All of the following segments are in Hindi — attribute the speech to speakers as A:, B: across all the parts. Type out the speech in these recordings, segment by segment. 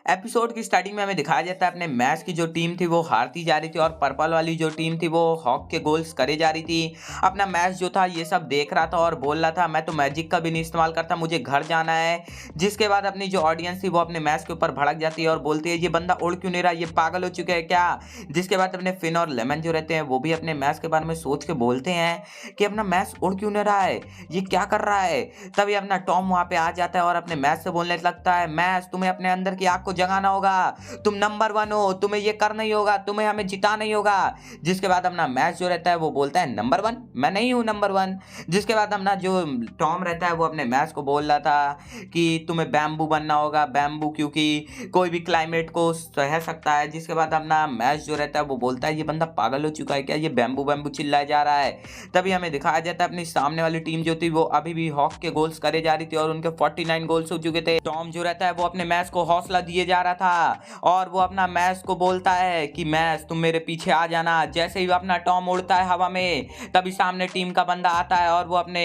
A: एपिसोड की स्टार्टिंग में हमें दिखाया जाता है अपने मैच की जो टीम थी वो हारती जा रही थी और पर्पल वाली जो टीम थी वो हॉक के गोल्स करे जा रही थी। अपना मैच जो था ये सब देख रहा था और बोल रहा था मैं तो मैजिक का भी नहीं इस्तेमाल करता, मुझे घर जाना है। जिसके बाद अपनी जो ऑडियंस थी वो अपने मैच के ऊपर भड़क जाती है और बोलती है ये बंदा उड़ क्यों नहीं रहा, ये पागल हो चुके हैं क्या। जिसके बाद अपने फिन और लेमन जो रहते हैं वो भी अपने मैच के बारे में सोच के बोलते हैं कि अपना मैच उड़ क्यों नहीं रहा है, ये क्या कर रहा है। तभी अपना टॉम वहां पे आ जाता है और अपने मैच से बोलने लगता है मैच तुम्हें अपने अंदर की आग को जगाना होगा, तुम नंबर 1 हो, तुम्हें ये करना ही होगा, तुम्हें हमें जिताना ही होगा। जिसके बाद अपना मैच जो रहता है वो बोलता है नंबर 1 मैं नहीं हूँ नंबर 1। जिसके बाद अपना जो टॉम रहता है वो अपने मैच को बोल रहा था कि तुम्हें बैम्बू बनना होगा, बैम्बू क्योंकि कोई भी क्लाइमेट को सह सकता है। जिसके बाद अपना मैच जो रहता है वो बोलता है ये बंदा पागल हो चुका है क्या, ये बैम्बू बैम्बू चिल्लाया जा रहा है। तभी हमें दिखाया जाता है अपनी सामने वाली टीम जो थी वो अभी भी हॉक के गोल्स करे जा रही थी और उनके 49 गोल्स हो चुके थे। टॉम जो रहता है वो अपने मैच को हौसला दिए जा रहा था और वो अपना मैच को बोलता है कि मैच तुम मेरे पीछे आ जाना। जैसे ही अपना टॉम उड़ता है हवा में तभी सामने टीम का बंदा आता है और वो अपने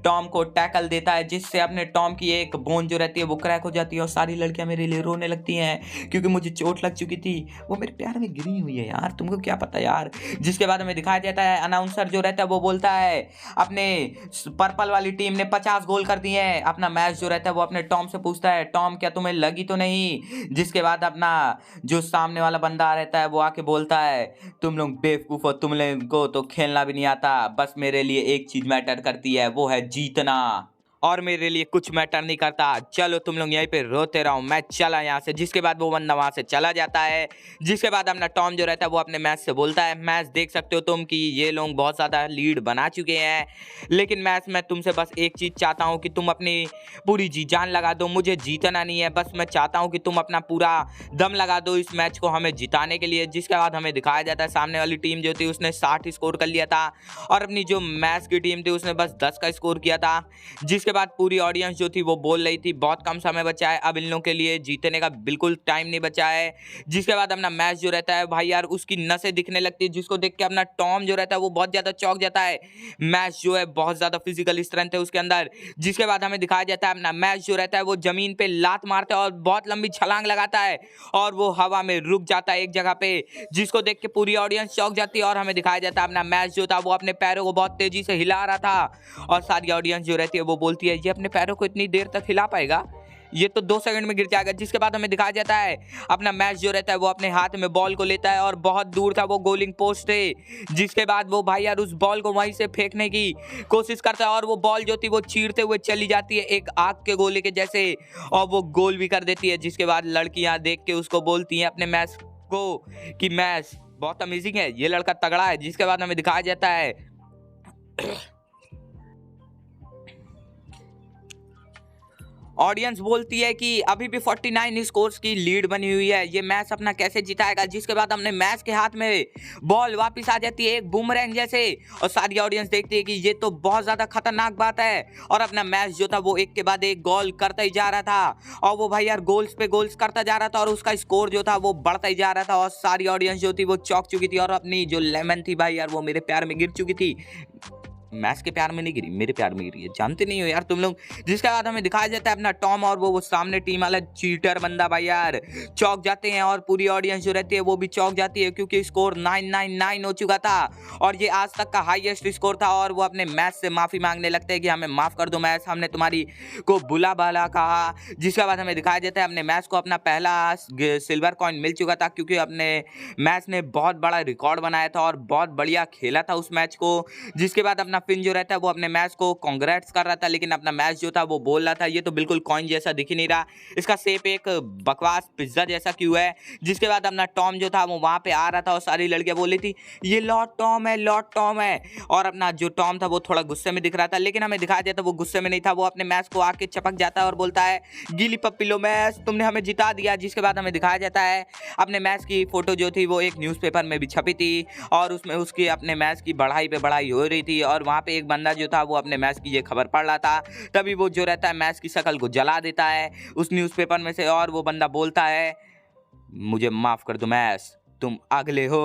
A: टॉम को टैकल देता है, जिससे अपने टॉम की एक बोन जो रहती है वो क्रैक हो जाती है और सारी लड़कियां मेरे लिए रोने लगती हैं क्योंकि मुझे चोट लग चुकी थी, वो मेरे प्यार में गिरी हुई है यार, तुमको क्या पता यार। जिसके बाद हमें दिखाया जाता है अनाउंसर जो रहता है वो बोलता है अपने पर्पल वाली टीम ने 50 गोल कर दिए हैं। अपना मैच जो रहता है वो अपने टॉम से पूछता है टॉम क्या तुम्हें लगी तो नहीं। जिसके बाद अपना जो सामने वाला बंदा रहता है वो आके बोलता है तुम लोग बेवकूफ हो, तुम लोगों को तो खेलना भी नहीं आता, बस मेरे लिए एक चीज मैटर करती है वो है जीतना और मेरे लिए कुछ मैटर नहीं करता, चलो तुम लोग यहीं पे रोते रहो, मैं चला यहाँ से। जिसके बाद वो बंदा वहां से चला जाता है। जिसके बाद अपना टॉम जो रहता है वो अपने मैच से बोलता है मैच देख सकते हो तुम कि ये लोग बहुत ज़्यादा लीड बना चुके हैं, लेकिन मैच मैं तुमसे बस एक चीज़ चाहता हूँ कि तुम अपनी पूरी जी जान लगा दो, मुझे जीतना नहीं है, बस मैं चाहता हूँ कि तुम अपना पूरा दम लगा दो इस मैच को हमें जिताने के लिए। जिसके बाद हमें दिखाया जाता है सामने वाली टीम जो थी उसने 60 स्कोर कर लिया था और अपनी जो मैच की टीम थी उसने बस 10 का स्कोर किया था। जिसके बाद पूरी ऑडियंस जो थी वो बोल रही थी बहुत कम समय बचा है, अब इन लोगों के लिए जीतने का बिल्कुल टाइम नहीं बचा है। जिसके बाद अपना मैच जो रहता है भाई यार उसकी नसें दिखने लगती है, जिसको देख के अपना टॉम जो रहता है वो बहुत ज्यादा चौंक जाता है। मैच जो है बहुत ज्यादा फिजिकल स्ट्रेंथ है उसके अंदर। जिसके बाद हमें दिखाया जाता है अपना मैच जो रहता है वो जमीन पे लात मारता है और बहुत लंबी छलांग लगाता है और वो हवा में रुक जाता है एक जगह पे, जिसको देख के पूरी ऑडियंस चौंक जाती है। और हमें दिखाया जाता है अपना मैच जो था वो अपने पैरों को बहुत तेजी से हिला रहा था और सारी ऑडियंस जो रहती है वो बोलती है ये अपने पैरों को इतनी देर तक हिला पाएगा, ये तो 2 सेकंड में गिर जाएगा। जिसके बाद हमें दिखाया जाता है अपना मैच जो रहता है वो अपने हाथ में बॉल को लेता है और बहुत दूर था वो गोलिंग पोस्ट है। जिसके बाद वो भाई यार उस बॉल को वहीं से फेंकने की कोशिश करता है और वो बॉल जो थी वो चीरते हुए चली जाती है एक आग के गोले के जैसे और वो गोल भी कर देती है। जिसके बाद लड़कियां देख के उसको बोलती हैं अपने मैच को कि मैच बहुत अमेजिंग है, ये लड़का तगड़ा है। जिसके बाद हमें दिखाया जाता है ऑडियंस बोलती है कि अभी भी 49 स्कोर्स की लीड बनी हुई है, ये मैच अपना कैसे जिताएगा। जिसके बाद हमने मैच के हाथ में बॉल वापस आ जाती है एक बूमरैंग जैसे और सारी ऑडियंस देखती है कि ये तो बहुत ज्यादा खतरनाक बात है और अपना मैच जो था वो एक के बाद एक गोल करता ही जा रहा था और वो भाई यार गोल्स पे गोल्स करता जा रहा था और उसका स्कोर जो था वो बढ़ता ही जा रहा था और सारी ऑडियंस जो थी वो चौंक चुकी थी और अपनी जो लेमन थी भाई यार वो मेरे प्यार में गिर चुकी थी। मैच के प्यार में नहीं गिरी, मेरे प्यार में गिरी है, जानते नहीं हो यार तुम लोग। जिसके बाद हमें दिखाया जाता है अपना टॉम और वो सामने टीम वाला चीटर बंदा भाई यार चौंक जाते हैं और पूरी ऑडियंस जो रहती है वो भी चौंक जाती है क्योंकि स्कोर 999 हो चुका था और ये आज तक का हाईएस्ट स्कोर था और वो अपने मैच से माफी मांगने लगते हैं कि हमें माफ कर दो मैच, हमने तुम्हारी को बुला भला कहा। जिसके बाद हमें दिखाया जाता है अपने मैच को अपना पहला सिल्वर कॉइन मिल चुका था क्योंकि अपने मैच ने बहुत बड़ा रिकॉर्ड बनाया था और बहुत बढ़िया खेला था उस मैच को। जिसके बाद अपना फिन जो रहता है वो अपने मैच को कांग्रेट्स कर रहा था, लेकिन अपना मैच जो था वो बोल रहा था ये तो बिल्कुल कॉइन जैसा दिख ही नहीं रहा, इसका शेप एक बकवास पिज्जा जैसा क्यों है। जिसके बाद अपना टॉम जो था वो वहां पे आ रहा था और सारी लड़कियां बोल रही थी ये लॉर्ड टॉम है, लॉर्ड टॉम है। और अपना जो टॉम था वो थोड़ा गुस्से में दिख रहा था, लेकिन हमें दिखाया जाता वो गुस्से में नहीं था, वो अपने मैच को आके चपक जाता है और बोलता है गीली पप्पी लो मैच, तुमने हमें जिता दिया। जिसके बाद हमें दिखाया जाता है अपने मैच की फोटो जो थी वो एक न्यूज़पेपर में भी छपी थी और उसमें उसकी अपने मैच की बढ़ाई पे बढ़ाई हो रही थी और वहाँ पे एक बंदा जो था वो अपने मैच की ये खबर पढ़ रहा था। तभी वो जो रहता है मैच की शक्ल को जला देता है उस न्यूज़पेपर में से और वो बंदा बोलता है मुझे माफ कर दो मैच, तुम अगले हो।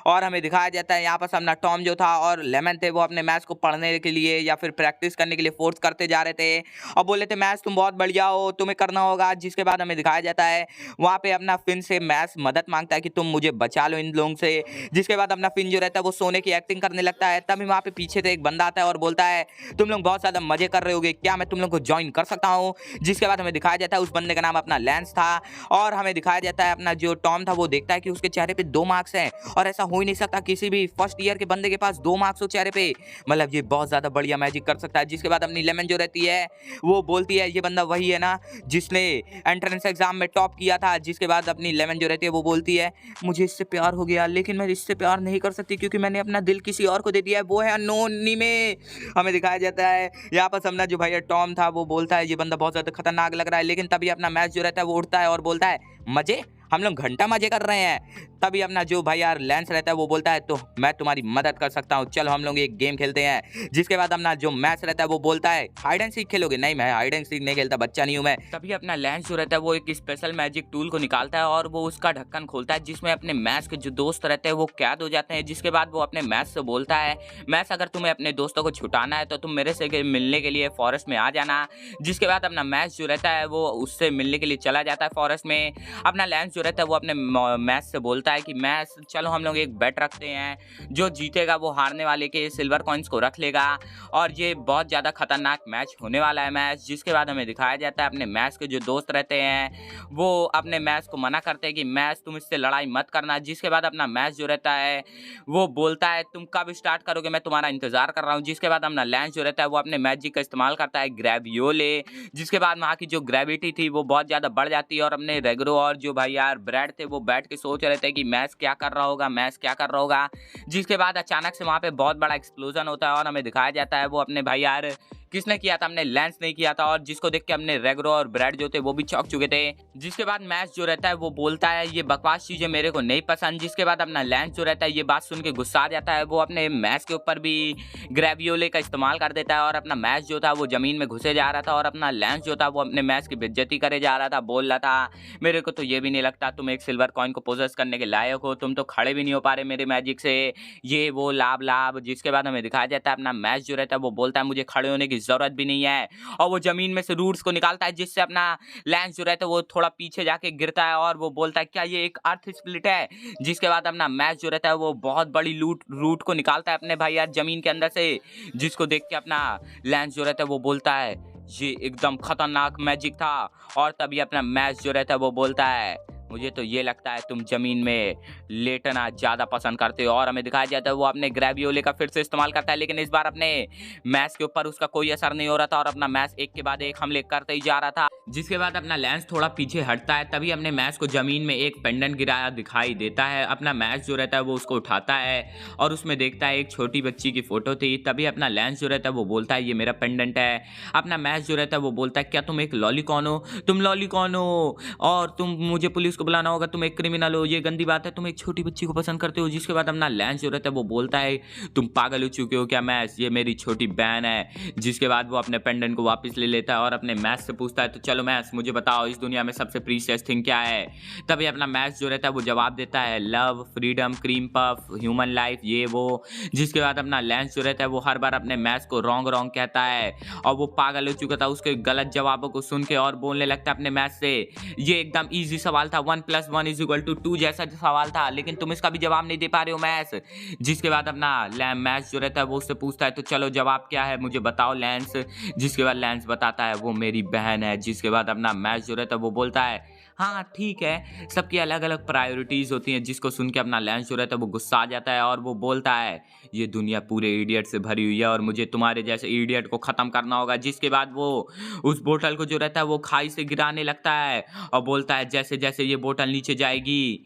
A: और हमें दिखाया जाता है यहाँ पर अपना टॉम जो था और लेमन थे वो अपने मैच को पढ़ने के लिए या फिर प्रैक्टिस करने के लिए फोर्स करते जा रहे थे और बोल रहे थे मैच तुम बहुत बढ़िया हो, तुम्हें करना होगा। जिसके बाद हमें दिखाया जाता है वहाँ पे अपना फिन से मैच मदद मांगता है कि तुम मुझे बचा लो इन लोगों से। जिसके बाद अपना फिन जो रहता है वो सोने की एक्टिंग करने लगता है। तभी वहाँ पे पीछे से एक बंदा आता है और बोलता है तुम लोग बहुत ज्यादा मजे कर रहे होगे, क्या मैं तुम लोग को ज्वाइन कर सकता हूँ। जिसके बाद हमें दिखाया जाता है उस बंदे का नाम अपना लैंस था और हमें दिखाया जाता है अपना जो टॉम था वो देखता है कि उसके चेहरे पे 2 मार्क्स हैं और ऐसा हो ही नहीं सकता किसी भी फर्स्ट ईयर के बंदे के पास 2 मार्क्स हो चेहरे पे, मतलब ये बहुत ज्यादा बढ़िया मैजिक कर सकता है। जिसके बाद अपनी लेमन जो रहती है वो बोलती है ये बंदा वही है ना जिसने एंट्रेंस एग्जाम में टॉप किया था। जिसके बाद अपनी लेमन जो रहती है वो बोलती है मुझे इससे प्यार हो गया लेकिन मैं इससे प्यार नहीं कर सकती क्योंकि मैंने अपना दिल किसी और को दे दिया है, वो है अननोनी में। हमें दिखाया जाता है यहाँ पर समझना जो भैया टॉम था वो बोलता है ये बंदा बहुत ज्यादा खतरनाक लग रहा है, लेकिन तभी अपना मैच जो रहता है वो उठता है और बोलता है मजे, हम लोग घंटा मजे कर रहे हैं। तभी अपना जो भाई यार लैंस रहता है वो बोलता है तो मैं तुम्हारी मदद कर सकता हूँ, चलो हम लोग एक गेम खेलते हैं। जिसके बाद अपना जो मैच रहता है वो बोलता है हाइड एंड सीक खेलोगे? नहीं, मैं हाइड एंड सीक नहीं खेलता, बच्चा नहीं हूँ मैं। तभी अपना लैंस जो रहता है वो एक स्पेशल मैजिक टूल को निकालता है और वो उसका ढक्कन खोलता है जिसमें अपने मैच के जो दोस्त रहते हैं वो कैद हो जाते हैं। जिसके बाद वो अपने मैच से बोलता है मैच अगर तुम्हें अपने दोस्तों को छुटाना है तो तुम मेरे से मिलने के लिए फॉरेस्ट में आ जाना। जिसके बाद अपना मैच जो रहता है वो उससे मिलने के लिए चला जाता है फॉरेस्ट में। अपना लैंस जो रहता है वो अपने मैच से बोलता है कि मैच चलो हम लोग एक बेट रखते हैं, जो जीतेगा वो हारने वाले के सिल्वर कॉइन्स को रख लेगा और ये बहुत ज़्यादा खतरनाक मैच होने वाला है मैच। जिसके बाद हमें दिखाया जाता है अपने मैच के जो दोस्त रहते हैं वो अपने मैच को मना करते हैं कि मैच तुम इससे लड़ाई मत करना। जिसके बाद अपना मैच जो रहता है वो बोलता है तुम कब स्टार्ट करोगे, मैं तुम्हारा इंतजार कर रहा हूँ। जिसके बाद अपना लैंस जो रहता है वो अपने मैजिक का इस्तेमाल करता है ग्रेवियोले। जिसके बाद वहाँ की जो ग्रेविटी थी वो बहुत ज़्यादा बढ़ जाती है और अपने रेगरो और जो भाई यार ब्रैड थे वो बैठ के सोच रहे थे कि मैच क्या कर रहा होगा, मैच क्या कर रहा होगा। जिसके बाद अचानक से वहाँ पे बहुत बड़ा एक्सप्लोजन होता है और हमें दिखाया जाता है वो अपने भाई यार किसने किया था, हमने लैंस नहीं किया था और जिसको देख के हमने रेगरो और ब्रैड जो थे वो भी चौंक चुके थे। जिसके बाद मैच जो रहता है वो बोलता है ये बकवास चीजें मेरे को नहीं पसंद। जिसके बाद अपना लैंस जो रहता है ये बात सुन के गुस्सा आ जाता है, वो अपने मैच के ऊपर भी ग्रेवियोले का इस्तेमाल कर देता है और अपना मैच जो था वो जमीन में घुसे जा रहा था और अपना लैंस जो था वो अपने मैच की बेइज्जती करे जा रहा था। बोल रहा था मेरे को तो ये भी नहीं लगता तुम एक सिल्वर कॉइन को पोजेस करने के लायक हो, तुम तो खड़े भी नहीं हो पा रहे मेरे मैजिक से, ये वो लाभ लाभ। जिसके बाद हमें दिखाया जाता है अपना मैच जो रहता है वो बोलता है मुझे खड़े होने की जरूरत भी नहीं है और वो जमीन में से रूट्स को निकालता है जिससे अपना लैंस जो रहता है वो थोड़ा पीछे जाके गिरता है और वो बोलता है क्या ये एक अर्थ स्प्लिट है। जिसके बाद अपना मैच जो रहता है वो बहुत बड़ी रूट को निकालता है अपने भाई यार जमीन के अंदर से, जिसको देख के अपना लैंस जो रहता है वो बोलता है ये एकदम खतरनाक मैजिक था। और तभी अपना मैच जो रहता है वो बोलता है मुझे तो ये लगता है तुम जमीन में लेटना ज्यादा पसंद करते हो। और हमें दिखाया जाता है वो अपने ग्रेवियोले का फिर से इस्तेमाल करता है लेकिन इस बार अपने मैच के ऊपर उसका कोई असर नहीं हो रहा था और अपना मैच एक के बाद एक हमले करते ही जा रहा था। जिसके बाद अपना लैंस थोड़ा पीछे हटता है, तभी अपने मैच को जमीन में एक पेंडेंट गिराया दिखाई देता है। अपना मैच जो रहता है वो उसको उठाता है और उसमें देखता है एक छोटी बच्ची की फोटो थी। तभी अपना लैंस जो रहता है वो बोलता है ये मेरा पेंडेंट है। अपना मैच जो रहता है वो बोलता है क्या तुम एक लॉलीकॉन हो, तुम लॉलीकॉन हो और तुम मुझे पुलिस को बुलाना होगा, तुम एक क्रिमिनल हो, ये गंदी बात है, तुम एक छोटी बच्ची को पसंद करते हो। जिसके बाद अपना लैंस जो रहता है वो बोलता है तुम पागल हो चुके हो क्या मैच, ये मेरी छोटी बहन है। जिसके बाद वो अपने पेंडेंट को वापस ले लेता है और अपने मैच से पूछता है तो चलो मैच मुझे बताओ इस दुनिया में सबसे प्रीशियस थिंग क्या है। तभी अपना मैच जो रहता है वो जवाब देता है love, freedom, cream puff, human life, ये वो। जिसके बाद अपना लैंस जो रहता है वो हर बार अपने मैच को रॉन्ग कहता है और वो पागल हो चुका था उसके गलत जवाबों को सुन के और बोलने लगता है अपने मैच से ये एकदम ईजी सवाल था 1 + 1 = 2 जैसा सवाल था लेकिन तुम इसका भी जवाब नहीं दे पा रहे हो मैच। जिसके बाद अपना मैच जो रहता है वो उससे पूछता है तो चलो जवाब क्या है मुझे बताओ लैंस। जिसके बाद लैंस बताता है वो मेरी बहन है। जिसके बाद अपना मैच जो रहता है वो बोलता है हाँ ठीक है, सबकी अलग अलग प्रायोरिटीज होती हैं। जिसको सुन के अपना लैंस जो रहता है वो गुस्सा आ जाता है और वो बोलता है ये दुनिया पूरे इडियट से भरी हुई है और मुझे तुम्हारे जैसे इडियट को खत्म करना होगा। जिसके बाद वो उस बोतल को जो रहता है वो खाई से गिराने लगता है और बोलता है जैसे जैसे ये बोतल नीचे जाएगी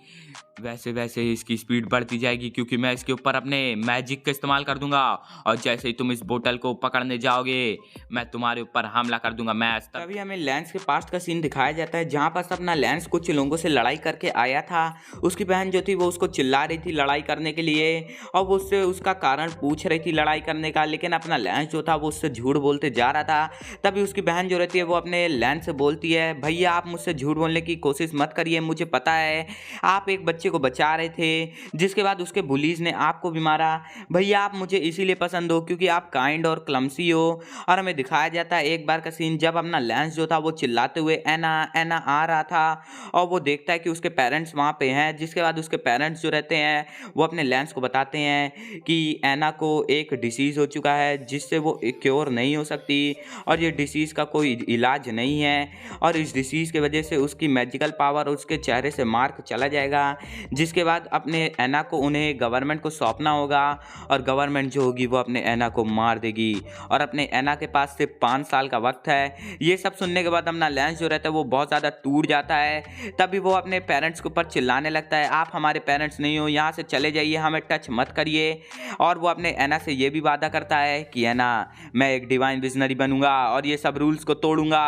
A: वैसे वैसे इसकी स्पीड बढ़ती जाएगी क्योंकि मैं इसके ऊपर अपने मैजिक का इस्तेमाल कर दूंगा और जैसे ही तुम इस बोतल को पकड़ने जाओगे मैं तुम्हारे ऊपर हमला कर दूंगा मैच। तभी हमें लैंस के पास्ट का सीन दिखाया जाता है जहाँ पर अपना लेंस कुछ लोगों से लड़ाई करके आया था। उसकी बहन जो थी वो उसको चिल्ला रही थी लड़ाई करने के लिए और वो उससे उसका कारण पूछ रही थी लड़ाई करने का, लेकिन अपना लेंस जो था वो उससे झूठ बोलते जा रहा था। तभी उसकी बहन जो रहती है वो अपने लेंस से बोलती है, भैया आप मुझसे झूठ बोलने की कोशिश मत करिए, मुझे पता है आप एक बच्चे को बचा रहे थे जिसके बाद उसके बुलीज ने आपको भी मारा। भैया आप मुझे इसीलिए पसंद हो क्योंकि आप काइंड और क्लमसी हो। और हमें दिखाया जाता है एक बार का सीन जब अपना लेंस जो था वो चिल्लाते हुए एना एना आ रहा था और वो देखता है कि उसके पेरेंट्स वहाँ पे हैं, जिसके बाद उसके पेरेंट्स जो रहते हैं वो अपने लेंस को बताते हैं कि एना को एक डिसीज़ हो चुका है जिससे वो क्योर नहीं हो सकती और ये डिसीज़ का कोई इलाज नहीं है और इस डिसीज़ की वजह से उसकी मैजिकल पावर उसके चेहरे से मार्क चला जाएगा, जिसके बाद अपने एना को उन्हें गवर्नमेंट को सौंपना होगा और गवर्नमेंट जो होगी वो अपने एना को मार देगी और अपने एना के पास सिर्फ 5 साल का वक्त है। ये सब सुनने के बाद अपना लेंस जो रहता है वो बहुत ज़्यादा टूट जाता है। तभी वो अपने पेरेंट्स के ऊपर चिल्लाने लगता है, आप हमारे पेरेंट्स नहीं हो, यहाँ से चले जाइए, हमें टच मत करिए। और वो अपने एना से ये भी वादा करता है कि एना मैं एक डिवाइन विजनरी बनूंगा और ये सब रूल्स को तोड़ूंगा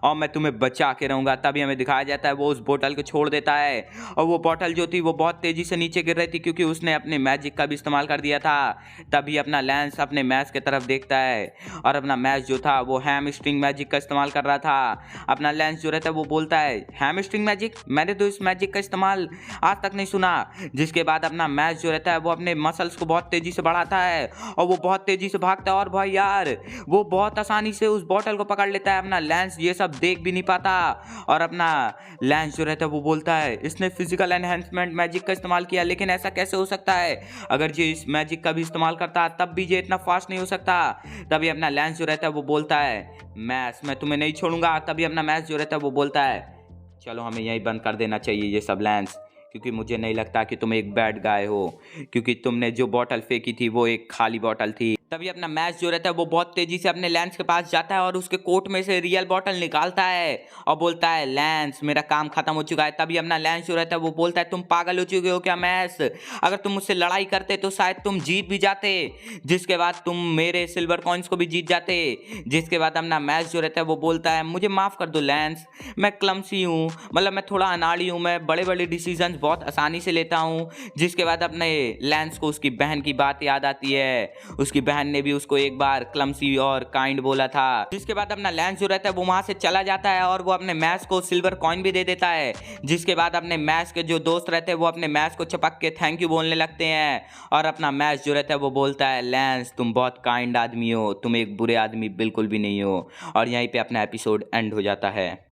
A: और मैं तुम्हें बचा के रहूंगा। तभी हमें दिखाया जाता है वो उस बोतल को छोड़ देता है और वो बोतल जो थी वो बहुत तेजी से नीचे गिर रही थी क्योंकि उसने अपने मैजिक का भी इस्तेमाल कर दिया था। तभी अपना लेंस अपने मैच की तरफ देखता है और अपना मैच जो था वो हैम स्ट्रिंग मैजिक का इस्तेमाल कर रहा था। अपना लेंस जो रहता है वो बोलता है, हैम स्ट्रिंग मैजिक, मैंने तो इस मैजिक का इस्तेमाल आज तक नहीं सुना। जिसके बाद अपना मैच जो रहता है वो अपने मसल्स को बहुत तेजी से बढ़ाता है और वो बहुत तेजी से भागता है और भाई यार वो बहुत आसानी से उस बॉटल को पकड़ लेता है। अपना लेंस ये सब देख भी नहीं पाता और अपना लेंस जो रहता है वो बोलता है, इसने फिजिकल एनहेंसमेंट मैजिक का इस्तेमाल किया, लेकिन ऐसा कैसे हो सकता है? अगर ये इस मैजिक का भी इस्तेमाल करता तब भी ये इतना फास्ट नहीं हो सकता। तभी अपना लेंस जो रहता है वो बोलता है, मैं तुम्हें नहीं छोड़ूंगा। तभी अपना मैच जो रहता है वो बोलता है, चलो हमें यहीं बंद कर देना चाहिए ये सब लेंस, क्योंकि मुझे नहीं लगता कि तुम एक बैड गाय हो, क्योंकि तुमने जो बॉटल फेंकी थी वो एक खाली बॉटल थी। तभी अपना मैच जो रहता है वो बहुत तेजी से अपने लेंस के पास जाता है और उसके कोट में से रियल बॉटल निकालता है और बोलता है, लेंस मेरा काम खत्म हो चुका है। तभी अपना लेंस जो रहता है वो बोलता है, तुम पागल हो चुके हो क्या मैच? अगर तुम मुझसे लड़ाई करते तो शायद तुम जीत भी जाते, जिसके बाद तुम मेरे सिल्वर कॉइन्स को भी जीत जाते। जिसके बाद अपना मैच जो रहता है वो बोलता है, मुझे माफ़ कर दो लेंस, मैं क्लमसी हूँ, मतलब मैं थोड़ा अनाड़ी हूँ, मैं बड़े बड़े डिसीजन बहुत आसानी से लेता हूँ। जिसके बाद अपने लेंस को उसकी बहन की बात याद आती है, उसकी बहन ने भी उसको एक बार क्लमसी और काइंड बोला था। जिसके बाद अपना लेंस जो रहता है वो वहां से चला जाता है और वो अपने मैच को सिल्वर कॉइन भी दे देता है। जिसके बाद अपने मैच के जो दोस्त रहते हैं वो अपने मैच को चपक के थैंक यू बोलने लगते हैं और अपना मैच जो रहता है वो बोलता है, लेंस तुम बहुत काइंड आदमी हो, तुम एक बुरे आदमी बिल्कुल भी नहीं हो। और यहीं पे अपना एपिसोड एंड हो जाता है।